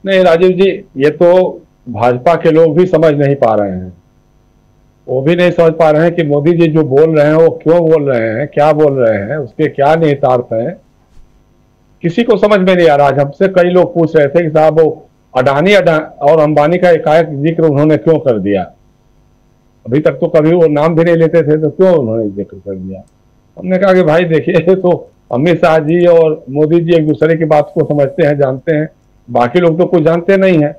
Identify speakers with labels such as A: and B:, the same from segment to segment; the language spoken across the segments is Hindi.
A: नहीं राजीव जी, ये तो भाजपा के लोग भी समझ नहीं पा रहे हैं। वो भी नहीं समझ पा रहे हैं कि मोदी जी जो बोल रहे हैं वो क्यों बोल रहे हैं, क्या बोल रहे हैं, उसके क्या निहितार्थ हैं। किसी को समझ में नहीं आ रहा। आज हमसे कई लोग पूछ रहे थे कि साहब वो और अंबानी का एकाएक जिक्र उन्होंने क्यों कर दिया। अभी तक तो कभी वो नाम भी नहीं लेते थे, तो क्यों उन्होंने जिक्र कर दिया। हमने कहा कि भाई देखिए, तो अमित शाह जी और मोदी जी एक दूसरे की बात को समझते हैं, जानते हैं। बाकी लोग तो कुछ जानते नहीं है।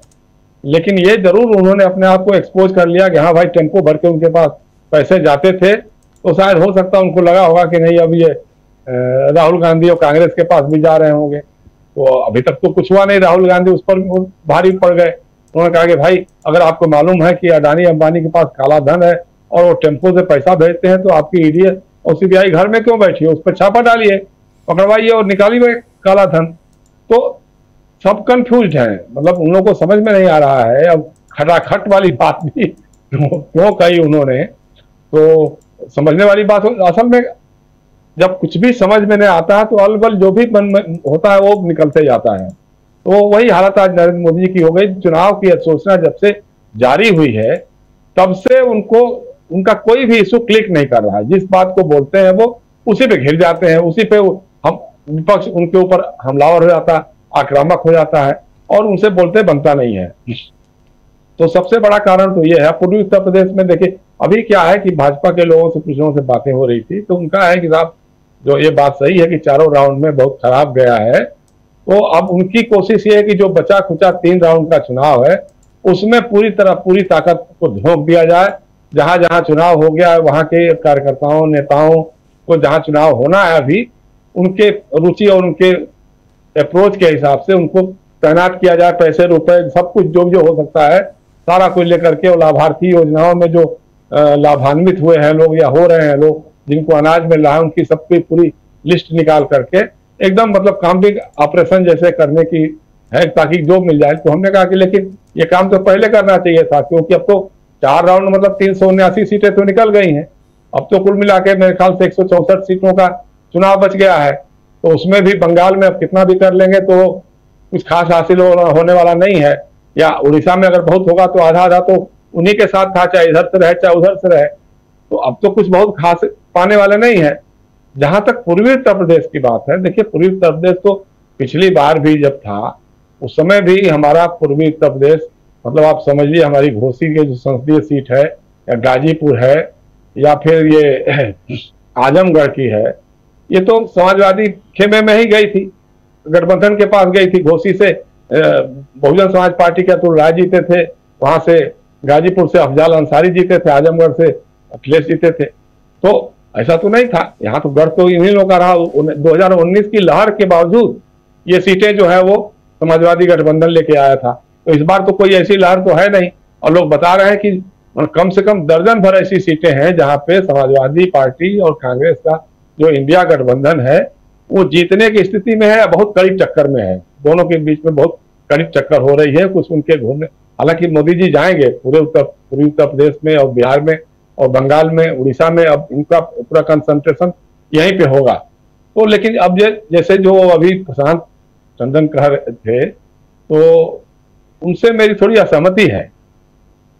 A: लेकिन ये जरूर उन्होंने अपने आप को एक्सपोज कर लिया कि हाँ भाई, टेम्पो भर के उनके पास पैसे जाते थे, तो शायद हो सकता है उनको लगा होगा कि नहीं अब ये राहुल गांधी और कांग्रेस के पास भी जा रहे होंगे। तो अभी तक तो कुछ हुआ नहीं, राहुल गांधी उस पर भारी पड़ गए। उन्होंने कहा कि भाई, अगर आपको मालूम है कि अडानी अंबानी के पास काला धन है और वो टेम्पो से पैसा भेजते हैं, तो आपकी ईडी और सीबीआई घर में क्यों बैठी है, उस पर छापा डालिए, पकड़वाइए और निकालिए काला धन। तो सब कंफ्यूज हैं, मतलब उन लोगों को समझ में नहीं आ रहा है। अब खटाखट वाली बात भी क्यों कही उन्होंने, तो समझने वाली बात असल में जब कुछ भी समझ में नहीं आता है तो अलबल जो भी मन में होता है वो निकलते जाता है। तो वही हालत आज नरेंद्र मोदी जी की हो गई। चुनाव की सूचना जब से जारी हुई है तब से उनको उनका कोई भी इशू क्लिक नहीं कर रहा है। जिस बात को बोलते हैं वो उसी पे घिर जाते हैं, उसी पे हम विपक्ष उनके ऊपर हमलावर हो जाता है, आक्रामक हो जाता है और उनसे बोलते बनता नहीं है। तो सबसे बड़ा कारण तो ये है। पूर्वी उत्तर प्रदेश में देखिए अभी क्या है कि भाजपा के लोगों से कुछ लोगों से बातें हो रही थी, तो उनका है कि साहब जो ये बात सही है कि चारों राउंड में बहुत खराब गया है, तो अब उनकी कोशिश ये है कि जो बचा खुचा 3 राउंड का चुनाव है उसमें पूरी ताकत को झोंक दिया जाए। जहां जहां चुनाव हो गया है वहां के कार्यकर्ताओं नेताओं को जहां चुनाव होना है अभी उनके रुचि और उनके अप्रोच के हिसाब से उनको तैनात किया जाए। पैसे रुपए सब कुछ जो जो हो सकता है सारा कुछ लेकर के, और लाभार्थी योजनाओं में जो लाभान्वित हुए हैं लोग या हो रहे हैं लोग जिनको अनाज मिल रहा है उनकी सबकी पूरी लिस्ट निकाल करके एकदम मतलब काम भी ऑपरेशन जैसे करने की है ताकि जो मिल जाए। तो हमने कहा कि लेकिन ये काम तो पहले करना चाहिए था, क्योंकि अब तो 4 राउंड मतलब 379 सीटें तो निकल गई हैं। अब तो कुल मिला के मेरे ख्याल से 164 सीटों का चुनाव बच गया है। तो उसमें भी बंगाल में अब कितना भी कर लेंगे तो कुछ खास हासिल होने वाला नहीं है, या उड़ीसा में अगर बहुत होगा तो आधा आधा तो उन्हीं के साथ था, चाहे इधर से रहे चाहे उधर से रहे। तो अब तो कुछ बहुत खास पाने वाले नहीं है। जहां तक पूर्वी उत्तर प्रदेश की बात है, देखिए पूर्वी उत्तर प्रदेश तो पिछली बार भी जब था उस समय भी हमारा पूर्वी उत्तर प्रदेश मतलब आप समझिए हमारी घोसी के जो संसदीय सीट है या गाजीपुर है या फिर ये आजमगढ़ की है, ये तो समाजवादी खेमे में ही गई थी, गठबंधन के पास गई थी। घोसी से बहुजन समाज पार्टी के अतुल राय जीते थे, वहां से गाजीपुर से अफजाल अंसारी जीते थे, आजमगढ़ से अखिलेश जीते थे। तो ऐसा तो नहीं था, यहाँ तो गढ़ तो इन्हीं लोगों का रहा। 2019 की लहर के बावजूद ये सीटें जो है वो समाजवादी गठबंधन लेके आया था। तो इस बार तो कोई ऐसी लहर तो है नहीं, और लोग बता रहे हैं कि कम से कम दर्जन भर ऐसी सीटें हैं जहां पे समाजवादी पार्टी और कांग्रेस का जो इंडिया गठबंधन है वो जीतने की स्थिति में है, बहुत कड़ी टक्कर में है। दोनों के बीच में बहुत कड़ी टक्कर हो रही है। कुछ उनके घूमने, हालांकि मोदी जी जाएंगे पूर्वी उत्तर प्रदेश में और बिहार में और बंगाल में, उड़ीसा में, अब इनका पूरा कंसंट्रेशन यहीं पे होगा। तो लेकिन अब जैसे जो अभी प्रशांत टंडन कह रहे थे तो उनसे मेरी थोड़ी असहमति है।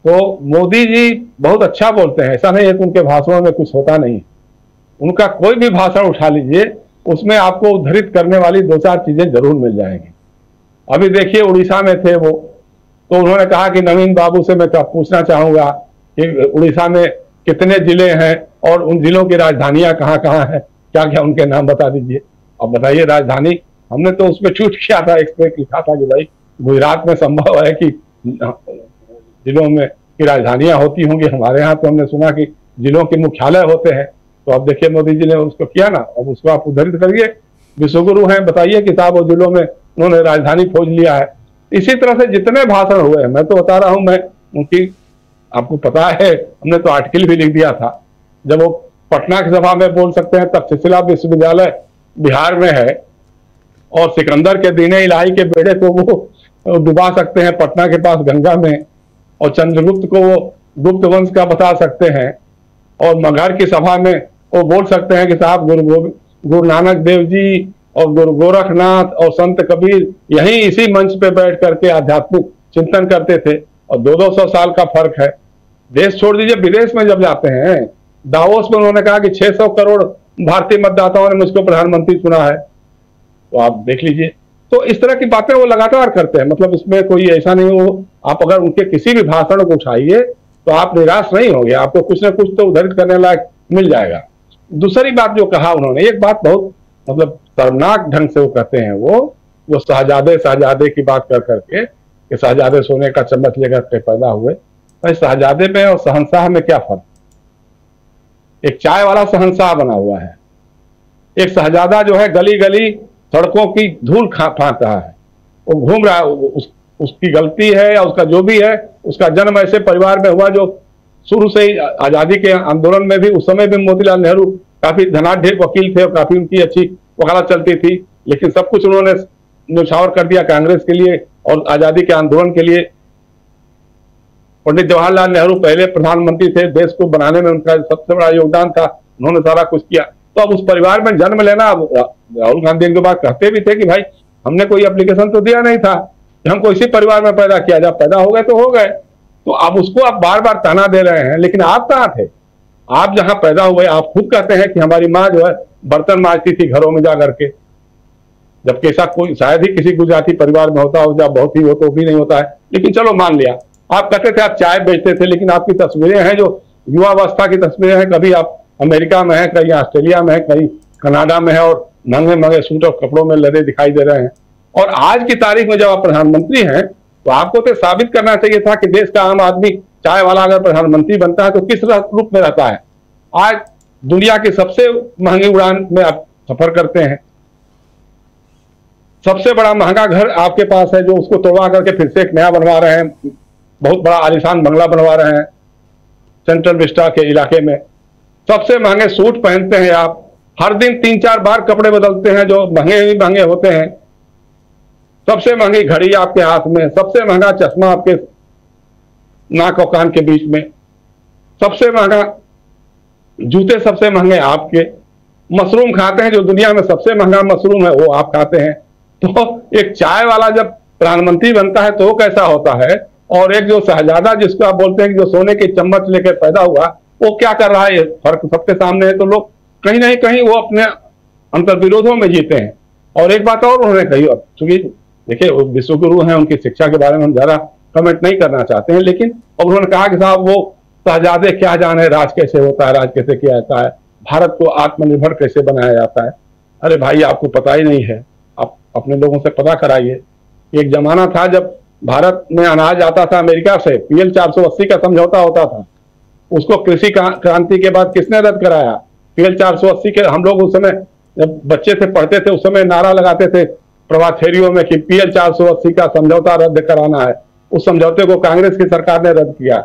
A: तो मोदी जी बहुत अच्छा बोलते हैं, ऐसा नहीं है कि उनके भाषणों में कुछ होता नहीं। उनका कोई भी भाषण उठा लीजिए उसमें आपको उद्धृत करने वाली 2-4 चीजें जरूर मिल जाएंगी। अभी देखिए उड़ीसा में थे वो, तो उन्होंने कहा कि नवीन बाबू से मैं पूछना चाहूंगा कि उड़ीसा में कितने जिले हैं और उन जिलों की राजधानियां कहाँ कहाँ हैं, क्या क्या उनके नाम बता दीजिए। अब बताइए राजधानी, हमने तो उसमें ट्वीट किया था, एक्सपेक्ट लिखा था कि भाई गुजरात में संभव है कि जिलों में की राजधानियां होती होंगी, हमारे यहाँ तो हमने सुना कि जिलों के मुख्यालय होते हैं। तो अब देखिए मोदी जी ने उसको किया ना, अब उसको आप उद्धृत करिए, विश्वगुरु हैं, बताइए कि साहब वो जिलों में उन्होंने राजधानी खोज लिया है। इसी तरह से जितने भाषण हुए मैं तो बता रहा हूं, मैं उनकी आपको पता है हमने तो आर्टिकल भी लिख दिया था। जब वो पटना की सभा में बोल सकते हैं, तक्षशिला विश्वविद्यालय बिहार में है और सिकंदर के दीने इलाही के बेड़े को वो डुबा सकते हैं पटना के पास गंगा में, और चंद्रगुप्त को वो गुप्त वंश का बता सकते हैं, और मगहर की सभा में वो बोल सकते हैं कि साहब गुरु नानक देव जी और गुरु गोरखनाथ और संत कबीर यहीं इसी मंच पे बैठ करके आध्यात्मिक चिंतन करते थे, और 200 साल का फर्क है। देश छोड़ दीजिए, विदेश में जब जाते हैं, दावोस में उन्होंने कहा कि 600 करोड़ भारतीय मतदाताओं ने मुझको प्रधानमंत्री चुना है, तो आप देख लीजिए। तो इस तरह की बातें वो लगातार करते हैं, मतलब इसमें कोई ऐसा नहीं हो, आप अगर उनके किसी भी भाषण को उठाइए तो आप निराश नहीं होंगे, आपको कुछ ना कुछ तो उद्धृत करने लायक मिल जाएगा। दूसरी बात जो कहा उन्होंने, एक बात बहुत मतलब शर्मनाक ढंग से वो कहते हैं, वो जो शहजादे की बात कर करके कि शहजादे सोने का चम्मच लेकर के पैदा हुए, तो शहजादे में और शहंशाह में क्या फर्क? एक चाय वाला शहंशाह बना हुआ है, एक शहजादा जो है गली गली सड़कों की धूल फाँक रहा है, वो घूम रहा है, उसकी गलती है या उसका जो भी है, उसका जन्म ऐसे परिवार में हुआ जो शुरू से ही आजादी के आंदोलन में भी, उस समय भी मोतीलाल नेहरू काफी धनाढ्य वकील थे और काफी उनकी अच्छी वकालत चलती थी, लेकिन सब कुछ उन्होंने न्यौछावर कर दिया कांग्रेस के लिए और आजादी के आंदोलन के लिए। पंडित जवाहरलाल नेहरू पहले प्रधानमंत्री थे, देश को बनाने में उनका सबसे बड़ा योगदान था, उन्होंने सारा कुछ किया। तो अब उस परिवार में जन्म लेना, राहुल गांधी इनके बाद कहते भी थे कि भाई हमने कोई एप्लीकेशन तो दिया नहीं था, हमको इसी परिवार में पैदा किया, जब पैदा हो गए तो हो गए। तो अब उसको आप बार बार ताना दे रहे हैं, लेकिन आप कहाँ थे? आप जहां पैदा हुए, आप खुद कहते हैं कि हमारी माँ जो है बर्तन मांजती थी घरों में जा करके, जबकि ऐसा कोई शायद ही किसी गुजराती परिवार में होता हो, जब बहुत ही हो तो भी नहीं होता है, लेकिन चलो मान लिया। आप कहते थे आप चाय बेचते थे, लेकिन आपकी तस्वीरें हैं जो युवावस्था की तस्वीरें हैं, कभी आप अमेरिका में है, कहीं ऑस्ट्रेलिया में है, कहीं कनाडा में है, और महंगे महंगे सूट और कपड़ों में लदे दिखाई दे रहे हैं। और आज की तारीख में जब आप प्रधानमंत्री हैं, तो आपको तो साबित करना चाहिए था कि देश का आम आदमी, चाय वाला अगर प्रधानमंत्री बनता है तो किस रूप में रहता है। आज दुनिया की सबसे महंगी उड़ान में आप सफर करते हैं, सबसे बड़ा महंगा घर आपके पास है जो उसको तोड़वा करके फिर से एक नया बनवा रहे हैं, बहुत बड़ा आलीशान बंगला बनवा रहे हैं सेंट्रल विस्टा के इलाके में। सबसे महंगे सूट पहनते हैं आप, हर दिन 3-4 बार कपड़े बदलते हैं जो महंगे ही महंगे होते हैं। सबसे महंगी घड़ी आपके हाथ में, सबसे महंगा चश्मा आपके नाक और कान के बीच में, सबसे महंगा जूते सबसे महंगे आपके, मशरूम खाते हैं जो दुनिया में सबसे महंगा मशरूम है वो आप खाते हैं। तो एक चाय वाला जब प्रधानमंत्री बनता है तो वो कैसा होता है, और एक जो शहजादा जिसको आप बोलते हैं कि जो सोने की चम्मच लेकर पैदा हुआ, वो क्या कर रहा है, फर्क सबके सामने है। तो लोग कहीं ना कहीं वो अपने अंतर्विरोधों में जीते हैं। और एक बात और उन्होंने कही, और चूंकि देखिए वो विश्वगुरु हैं, उनकी शिक्षा के बारे में हम ज्यादा कमेंट नहीं करना चाहते हैं, लेकिन अब उन्होंने कहा कि साहब वो शहजादे क्या जाने राज कैसे होता है, राज कैसे किया जाता है, भारत को आत्मनिर्भर कैसे बनाया जाता है। अरे भाई आपको पता ही नहीं है, आप अपने लोगों से पता कराइए। एक जमाना था जब भारत में अनाज आता था अमेरिका से, PL 480 का समझौता होता था, उसको कृषि क्रांति के बाद किसने रद्द कराया? PL 480 के हम लोग उस समय जब बच्चे थे, पढ़ते थे, उस समय नारा लगाते थे प्रभात फेरियों में कि PL 480 का समझौता रद्द कराना है। उस समझौते को कांग्रेस की सरकार ने रद्द किया।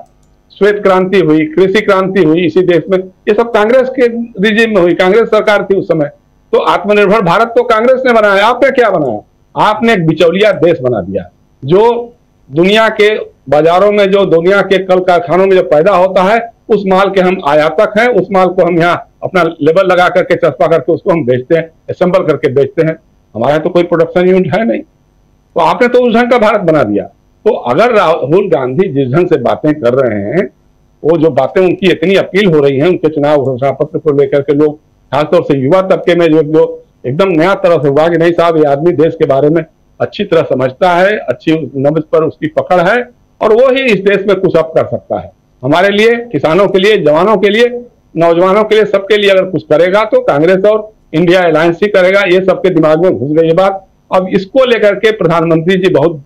A: श्वेत क्रांति हुई, कृषि क्रांति हुई इसी देश में, ये सब कांग्रेस के रिजीम में हुई, कांग्रेस सरकार थी उस समय। तो आत्मनिर्भर भारत तो कांग्रेस ने बनाया, आपने क्या बनाया? आपने एक बिचौलिया देश बना दिया, जो दुनिया के बाजारों में, जो दुनिया के कल कारखानों में जो पैदा होता है, उस माल के हम आयातक हैं, उस माल को हम यहाँ अपना लेबल लगा करके, चस्पा करके उसको हम बेचते हैं, असेंबल करके बेचते हैं। हमारा तो कोई प्रोडक्शन यूनिट है नहीं। तो आपने तो उस ढंग का भारत बना दिया। तो अगर राहुल गांधी जिस ढंग से बातें कर रहे हैं, वो जो बातें उनकी इतनी अपील हो रही हैं, उनके चुनाव घोषणा पत्र को लेकर के लोग खासतौर से युवा तबके में जो एकदम नया तरह से हुआ कि नहीं साहब ये आदमी देश के बारे में अच्छी तरह समझता है, अच्छी नब्ज पर उसकी पकड़ है, और वो ही इस देश में कुछ अब कर सकता है। हमारे लिए, किसानों के लिए, जवानों के लिए, नौजवानों के लिए, सबके लिए अगर कुछ करेगा तो कांग्रेस और इंडिया अलायंस ही करेगा। ये सबके दिमाग में घुस गई ये बात। अब इसको लेकर के प्रधानमंत्री जी बहुत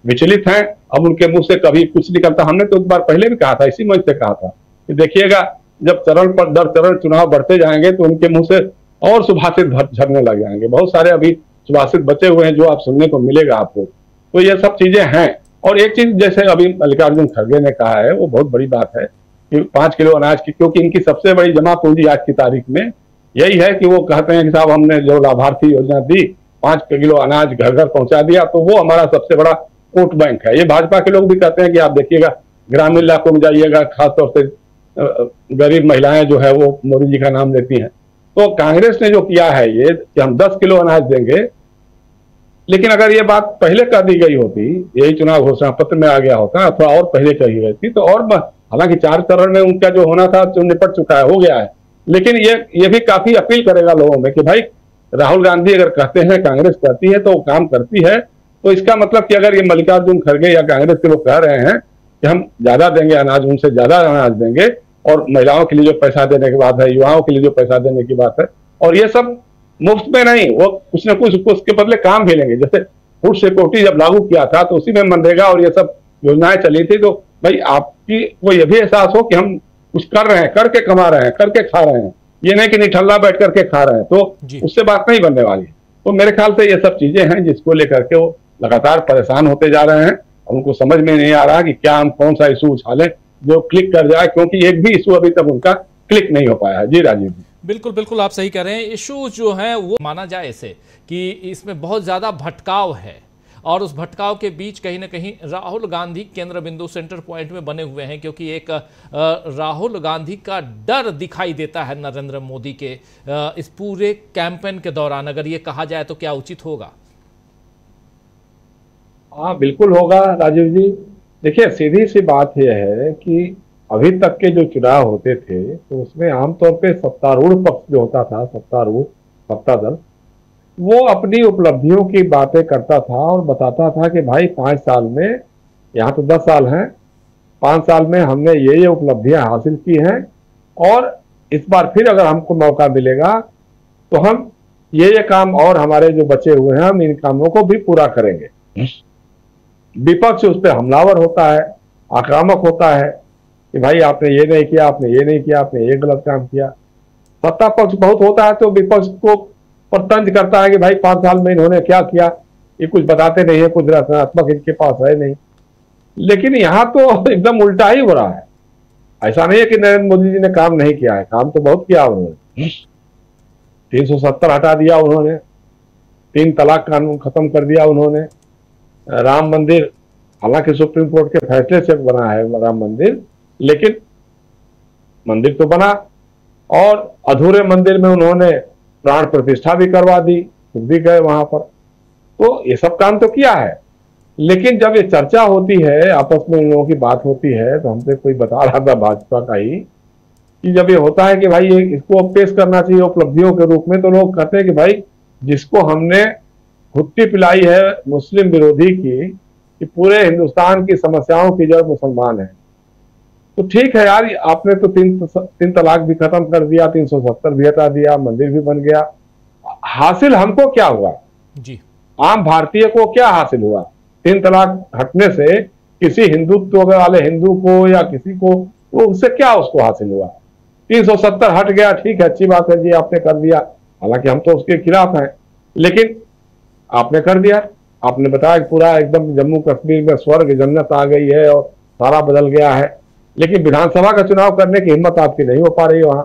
A: विचलित हैं। अब उनके मुंह से कभी कुछ निकलता, हमने तो एक बार पहले भी कहा था, इसी मंच से कहा था कि देखिएगा जब चरण पर दर चरण चुनाव बढ़ते जाएंगे तो उनके मुंह से और सुभाषित झरने लग जाएंगे। बहुत सारे अभी सुभाषित बचे हुए हैं जो आप सुनने को मिलेगा आपको। तो ये सब चीजें हैं। और एक चीज जैसे अभी मल्लिकार्जुन खड़गे ने कहा है, वो बहुत बड़ी बात है कि 5 किलो अनाज की, क्योंकि इनकी सबसे बड़ी जमा पूंजी आज की तारीख में यही है कि वो कहते हैं कि साहब हमने जो लाभार्थी योजना दी, 5 किलो अनाज घर घर पहुंचा दिया, तो वो हमारा सबसे बड़ा वोट बैंक है। ये भाजपा के लोग भी कहते हैं कि आप देखिएगा ग्रामीण इलाकों में जाइएगा, खासतौर से गरीब महिलाएं जो है वो मोदी जी का नाम लेती हैं, तो कांग्रेस ने जो किया है ये कि हम 10 किलो अनाज देंगे, लेकिन अगर ये बात पहले कर दी गई होती, यही चुनाव घोषणा पत्र में आ गया होता, अथवा और पहले कही गई थी, तो और हालांकि 4 चरण में उनका जो होना था जो निपट चुका है, हो गया है। लेकिन ये भी काफी अपील करेगा लोगों में कि भाई राहुल गांधी अगर कहते हैं कांग्रेस करती है तो काम करती है, तो इसका मतलब कि अगर ये मल्लिकार्जुन खड़गे या कांग्रेस के लोग कह रहे हैं कि हम ज्यादा देंगे अनाज, उनसे ज्यादा अनाज देंगे, और महिलाओं के लिए जो पैसा देने की बात है, युवाओं के लिए जो पैसा देने की बात है, और ये सब मुफ्त में नहीं, वो कुछ न कुछ उसके बदले काम भी लेंगे। जैसे फूड सिक्योरिटी जब लागू किया था तो उसी में मनरेगा और ये सब योजनाएं चली थी, तो भाई आपकी वो ये भी एहसास हो कि हम कुछ कर रहे हैं, करके कमा रहे हैं, करके खा रहे हैं, ये नहीं कि निठल्ला बैठ करके खा रहे हैं, तो उससे बात नहीं बनने वाली। तो मेरे ख्याल से ये सब चीजें हैं जिसको लेकर के वो लगातार परेशान होते जा रहे हैं, और उनको समझ में नहीं आ रहा कि क्या हम कौन सा इशू उछालें जो क्लिक कर जाए, क्योंकि एक भी इशू अभी तक उनका क्लिक नहीं हो पाया है। जी राजीव जी,
B: बिल्कुल बिल्कुल आप सही कह रहे हैं। इशू जो है वो माना जाए इसे कि इसमें बहुत ज्यादा भटकाव है, और उस भटकाव के बीच कहीं ना कहीं राहुल गांधी केंद्र बिंदु सेंटर पॉइंट में बने हुए हैं, क्योंकि एक राहुल गांधी का डर दिखाई देता है नरेंद्र मोदी के इस पूरे कैंपेन के दौरान, अगर ये कहा जाए तो क्या उचित होगा?
A: हाँ बिल्कुल होगा राजीव जी। देखिए सीधी सी बात यह है कि अभी तक के जो चुनाव होते थे तो उसमें आमतौर पे सत्तारूढ़ पक्ष जो होता था, सत्तारूढ़ सत्ता दल, वो अपनी उपलब्धियों की बातें करता था और बताता था कि भाई 5 साल में, यहाँ तो 10 साल हैं, 5 साल में हमने ये उपलब्धियां हासिल की हैं, और इस बार फिर अगर हमको मौका मिलेगा तो हम ये काम और हमारे जो बचे हुए हैं हम इन कामों को भी पूरा करेंगे। विपक्ष उस पर हमलावर होता है, आक्रामक होता है कि भाई आपने ये नहीं किया, आपने ये नहीं किया, आपने ये गलत काम किया। सत्ता पक्ष बहुत होता है तो विपक्ष को पर तंज करता है कि भाई 5 साल में इन्होंने क्या किया, ये कुछ बताते नहीं है, कुछ रचनात्मक इनके पास है नहीं। लेकिन यहाँ तो एकदम उल्टा ही हो रहा है। ऐसा नहीं है कि नरेंद्र मोदी जी ने काम नहीं किया है, काम तो बहुत किया उन्होंने। 370 हटा दिया उन्होंने, 3 तलाक कानून खत्म कर दिया उन्होंने, राम मंदिर, हालांकि सुप्रीम कोर्ट के फैसले से बना है राम मंदिर, लेकिन मंदिर तो बना, और अधूरे मंदिर में उन्होंने प्राण प्रतिष्ठा भी करवा दी, खुद भी गए वहां पर। तो ये सब काम तो किया है। लेकिन जब ये चर्चा होती है, आपस में इन लोगों की बात होती है, तो हमसे कोई बता रहा था भाजपा का ही, कि जब ये होता है कि भाई ये इसको पेश करना चाहिए उपलब्धियों के रूप में, तो लोग कहते हैं कि भाई जिसको हमने घुट्टी पिलाई है मुस्लिम विरोधी की, कि पूरे हिंदुस्तान की समस्याओं की जड़ मुसलमान है, तो ठीक है यार, आपने तो 3 तलाक भी खत्म कर दिया, 370 भी हटा दिया, मंदिर भी बन गया, हासिल हमको क्या हुआ
B: जी?
A: आम भारतीय को क्या हासिल हुआ? 3 तलाक हटने से किसी हिंदुत्व वाले हिंदू को या किसी को, वो उससे क्या उसको हासिल हुआ? 370 हट गया, ठीक है, अच्छी बात है जी, आपने कर दिया, हालांकि हम तो उसके खिलाफ हैं, लेकिन आपने कर दिया। आपने बताया कि पूरा एकदम जम्मू कश्मीर में स्वर्ग जन्नत आ गई है और सारा बदल गया है, लेकिन विधानसभा का चुनाव करने की हिम्मत आपकी नहीं हो पा रही है। वहां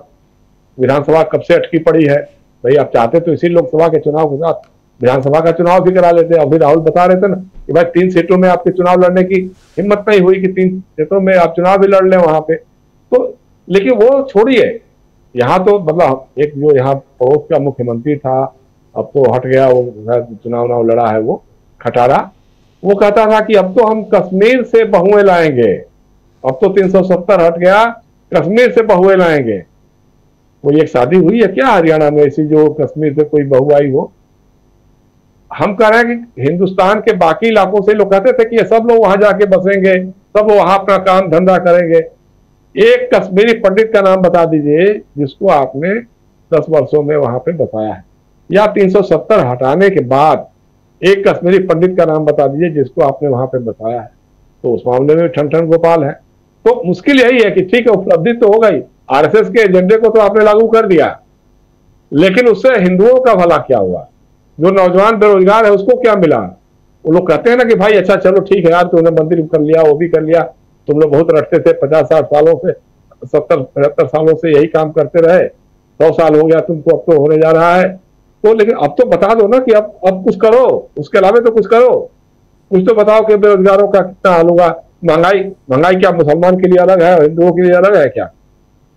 A: विधानसभा कब से अटकी पड़ी है। भाई आप चाहते तो इसी लोकसभा के चुनाव के साथ विधानसभा का चुनाव भी करा लेते। अभी राहुल बता रहे थे ना कि भाई 3 सीटों में आपके चुनाव लड़ने की हिम्मत नहीं हुई कि 3 सीटों में आप चुनाव भी लड़ लें वहां पे, तो लेकिन वो छोड़िए, यहाँ तो मतलब एक जो यहाँ पड़ोस का मुख्यमंत्री था, अब तो हट गया, वो चुनाव लड़ा है वो खटारा, वो कहता था कि अब तो हम कश्मीर से बहुएं लाएंगे, अब तो 370 हट गया, कश्मीर से बहुएं लाएंगे। कोई एक शादी हुई है क्या हरियाणा में ऐसी जो कश्मीर से कोई बहू आई हो? हम कह रहे हैं कि हिंदुस्तान के बाकी इलाकों से लोग कहते थे कि ये सब लोग वहां जाके बसेंगे, सब लोग वहां अपना काम धंधा करेंगे। एक कश्मीरी पंडित का नाम बता दीजिए जिसको आपने 10 वर्षों में वहां पे बसाया है, या 370 हटाने के बाद एक कश्मीरी पंडित का नाम बता दीजिए जिसको आपने वहां पे बसाया है। तो उस मामले में ठन ठन गोपाल है। तो मुश्किल यही है कि ठीक है, उपलब्धि तो हो गई, आरएसएस के एजेंडे को तो आपने लागू कर दिया, लेकिन उससे हिंदुओं का भला क्या हुआ? जो नौजवान बेरोजगार है उसको क्या मिला? वो लोग कहते हैं ना कि भाई अच्छा चलो ठीक है यार, तूने मंदिर कर लिया, वो भी कर लिया, तुम लोग बहुत रटते थे 50-60 सालों से, 70-75 सालों से यही काम करते रहे, 100 साल हो गया तुमको, अब तो होने जा रहा है, तो लेकिन अब तो बता दो ना कि अब कुछ करो, उसके अलावा तो कुछ करो, कुछ तो बताओ कि बेरोजगारों का कितना हाल होगा। महंगाई क्या मुसलमान के लिए अलग है, हिंदुओं के लिए अलग है क्या?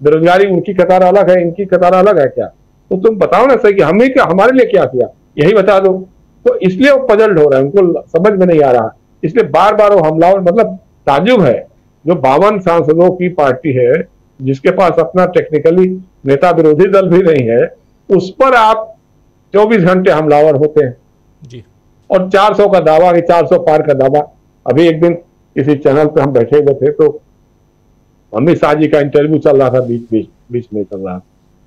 A: बेरोजगारी उनकी कतार अलग है, इनकी कतार अलग है क्या? तो तुम बताओ ना सही कि हमें क्या, हमारे लिए क्या किया, यही बता दो। तो इसलिए वो पजल्ड हो रहे हैं, उनको समझ में नहीं आ रहा, इसलिए बार बार वो हमलावर, मतलब ताज्जुब है, जो 52 सांसदों की पार्टी है, जिसके पास अपना टेक्निकली नेता विरोधी दल भी नहीं है, उस पर आप 24 घंटे हमलावर होते हैं
B: जी।
A: और 400 का दावा, कि 400 पार का दावा। अभी एक दिन किसी चैनल पे हम बैठे हुए थे, तो अमित शाह जी का इंटरव्यू चल रहा था, बीच में चल रहा था,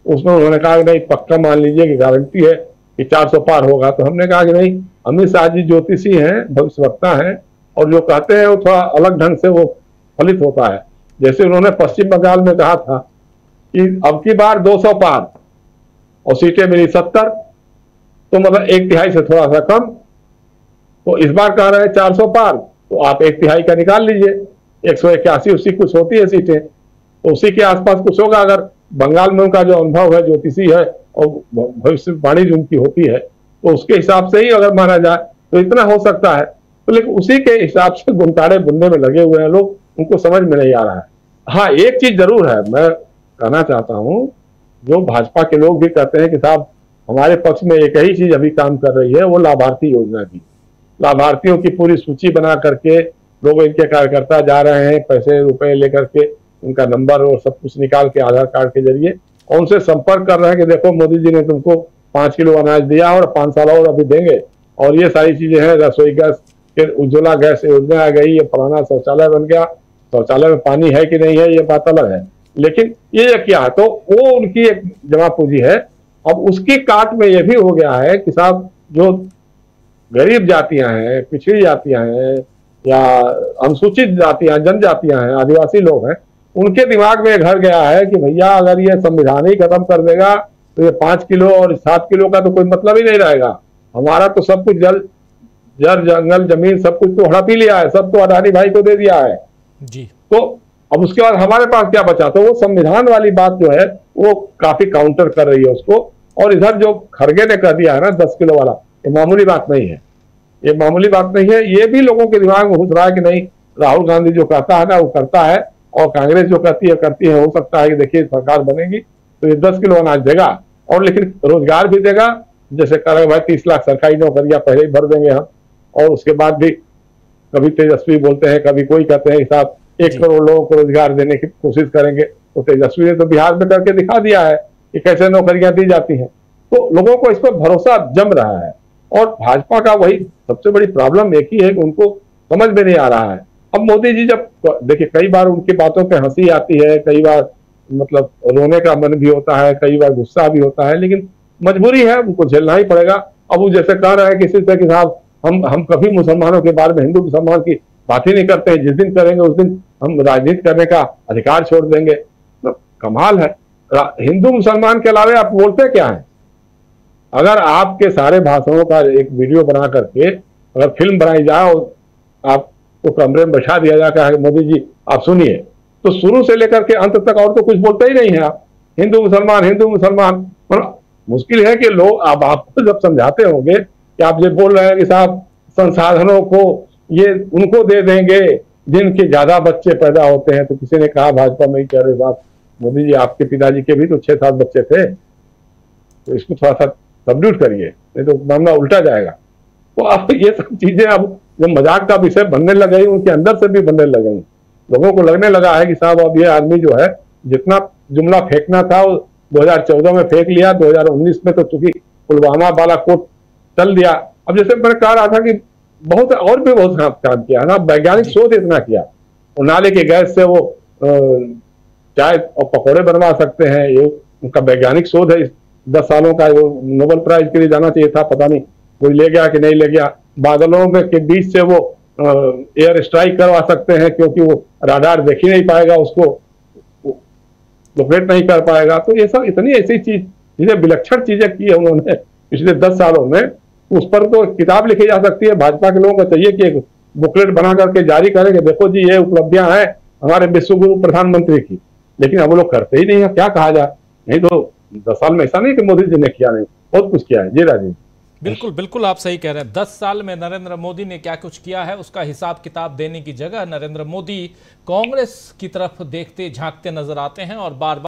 A: उसमें उन्होंने कहा कि नहीं पक्का मान लीजिए कि गारंटी है कि 400 पार होगा। तो हमने कहा कि नहीं, अमित शाह जी ज्योतिषी हैं, भविष्यवक्ता हैं, और जो कहते हैं वो थोड़ा अलग ढंग से वो फलित होता है। जैसे उन्होंने पश्चिम बंगाल में कहा था कि अब की बार 200 पार और सीटें मिली 70, तो मतलब 1/3 से थोड़ा सा कम। तो इस बार कह रहे हैं 400 पार, तो आप 1/3 का निकाल लीजिए, 181 कुछ होती है सीटें, तो उसी के आसपास कुछ होगा। अगर बंगाल में उनका जो अनुभव है, ज्योतिषी है और भविष्यवाणी जो उनकी होती है, तो उसके हिसाब से ही अगर माना जाए तो इतना हो सकता है। तो लेकिन उसी के हिसाब से गुंताड़े बुनने में लगे हुए हैं लोग, उनको समझ में नहीं आ रहा है। हाँ, एक चीज जरूर है, मैं कहना चाहता हूं, जो भाजपा के लोग भी कहते हैं कि साहब हमारे पक्ष में एक ही चीज अभी काम कर रही है, वो लाभार्थी योजना की। लाभार्थियों की पूरी सूची बना करके लोग, इनके कार्यकर्ता जा रहे हैं पैसे रुपए लेकर के, उनका नंबर और सब कुछ निकाल के आधार कार्ड के जरिए, और उनसे संपर्क कर रहे हैं कि देखो मोदी जी ने तुमको 5 किलो अनाज दिया और 5 साल और अभी देंगे, और ये सारी चीजें हैं, रसोई गैस के उज्ज्वला गैस योजना आ गई, ये फलाना शौचालय बन गया, शौचालय में पानी है कि नहीं है ये बात अलग है, लेकिन ये क्या है, तो वो उनकी एक जमा पूंजी है। अब उसकी काट में ये भी हो गया है कि साहब जो गरीब जातियां हैं, पिछड़ी जातियां हैं, या अनुसूचित जातियां, जनजातियां हैं, आदिवासी लोग हैं, उनके दिमाग में घर गया है कि भैया अगर ये संविधान ही खत्म कर देगा तो ये 5 किलो और 7 किलो का तो कोई मतलब ही नहीं रहेगा। हमारा तो सब कुछ जल जंगल जमीन सब कुछ तो हड़प ही लिया है, सब तो अडानी भाई को दे दिया है
B: जी।
A: तो अब उसके बाद हमारे पास क्या बचा? तो वो संविधान वाली बात जो है वो काफी काउंटर कर रही है उसको। और इधर जो खड़गे ने कह दिया है ना 10 किलो वाला, ये मामूली बात नहीं है, ये मामूली बात नहीं है। ये भी लोगों के दिमाग में घुस रहा है कि नहीं, राहुल गांधी जो कहता है ना वो करता है, और कांग्रेस जो कहती है करती है। हो सकता है कि देखिए सरकार बनेगी तो ये 10 किलो अनाज देगा, और लेकिन रोजगार भी देगा। जैसे कह रहे भाई 30 लाख सरकारी नौकरियां पहले ही भर देंगे हम, और उसके बाद भी कभी तेजस्वी बोलते हैं, कभी कोई कहते हैं साहब 1 करोड़ लोगों को रोजगार देने की कोशिश करेंगे। तो तेजस्वी ने तो बिहार में करके दिखा दिया है कि कैसे नौकरियां दी जाती हैं। तो लोगों को इस पर भरोसा जम रहा है, और भाजपा का वही सबसे बड़ी प्रॉब्लम एक ही है कि उनको समझ में नहीं आ रहा है। अब मोदी जी जब देखिए, कई बार उनकी बातों पे हंसी आती है, कई बार मतलब रोने का मन भी होता है, कई बार गुस्सा भी होता है, लेकिन मजबूरी है, उनको झेलना ही पड़ेगा। अब वो जैसे कह रहे हैं किसी से कि साहब हम कभी मुसलमानों के बारे में, हिंदू मुसलमान की बात ही नहीं करते हैं, जिस दिन करेंगे उस दिन हम राजनीति करने का अधिकार छोड़ देंगे। तो कमाल है, हिंदू मुसलमान के अलावा आप बोलते क्या है? अगर आपके सारे भाषणों का एक वीडियो बना करके अगर फिल्म बनाई जाए और आपको कमरे में बैठा दिया जाए, कहा मोदी जी आप सुनिए, तो शुरू से लेकर के अंत तक और तो कुछ बोलते ही नहीं है आप, हिंदू मुसलमान हिंदू मुसलमान। मुश्किल है कि लोग अब आपको जब समझाते होंगे कि आप ये बोल रहे हैं कि साहब संसाधनों को ये उनको दे देंगे जिनके ज्यादा बच्चे पैदा होते हैं। तो किसी ने कहा भाजपा में, कह रहे बात मोदी जी आपके पिताजी के भी तो 6-7 बच्चे थे, तो इसको थोड़ा सा सबड्यूट करिए, नहीं तो मामला उल्टा जाएगा। तो अब ये सब चीजें अब जब मजाक का विषय बनने लग गई, उनके अंदर से भी बनने लग गई, लोगों को लगने लगा है कि साहब अब ये आदमी जो है जितना जुमला फेंकना था वो 2014 में फेंक लिया, 2019 में तो चूंकि पुलवामा बालाकोट चल दिया। अब जैसे मैंने कह रहा था कि बहुत और भी बहुत काम किया है ना, वैज्ञानिक शोध इतना किया, और नाले के गैस से वो चाय और पकौड़े बनवा सकते हैं, ये उनका वैज्ञानिक शोध है। 10 सालों का वो नोबेल प्राइज के लिए जाना चाहिए था, पता नहीं कोई ले गया कि नहीं ले गया। बादलों में के बीच से वो एयर स्ट्राइक करवा सकते हैं, क्योंकि वो राडार देख ही नहीं पाएगा, उसको लोकेट नहीं कर पाएगा। तो ये सब इतनी ऐसी चीजें विलक्षण चीजें की है उन्होंने पिछले 10 सालों में, उस पर तो किताब लिखी जा सकती है। भाजपा के लोगों को चाहिए कि एक बुकलेट बना करके जारी करें कि देखो जी ये उपलब्धियां हैं हमारे विश्वगुरु प्रधानमंत्री की, लेकिन अब वो लोग करते ही नहीं है, क्या कहा जाए। नहीं तो 10 साल में ऐसा नहीं कि मोदी जी ने किया नहीं, बहुत कुछ किया है। जी राजीव,
B: बिल्कुल बिल्कुल आप सही कह रहे हैं। 10 साल में नरेंद्र मोदी ने क्या कुछ किया है उसका हिसाब किताब देने की जगह नरेंद्र मोदी कांग्रेस की तरफ देखते झांकते नजर आते हैं और बार बार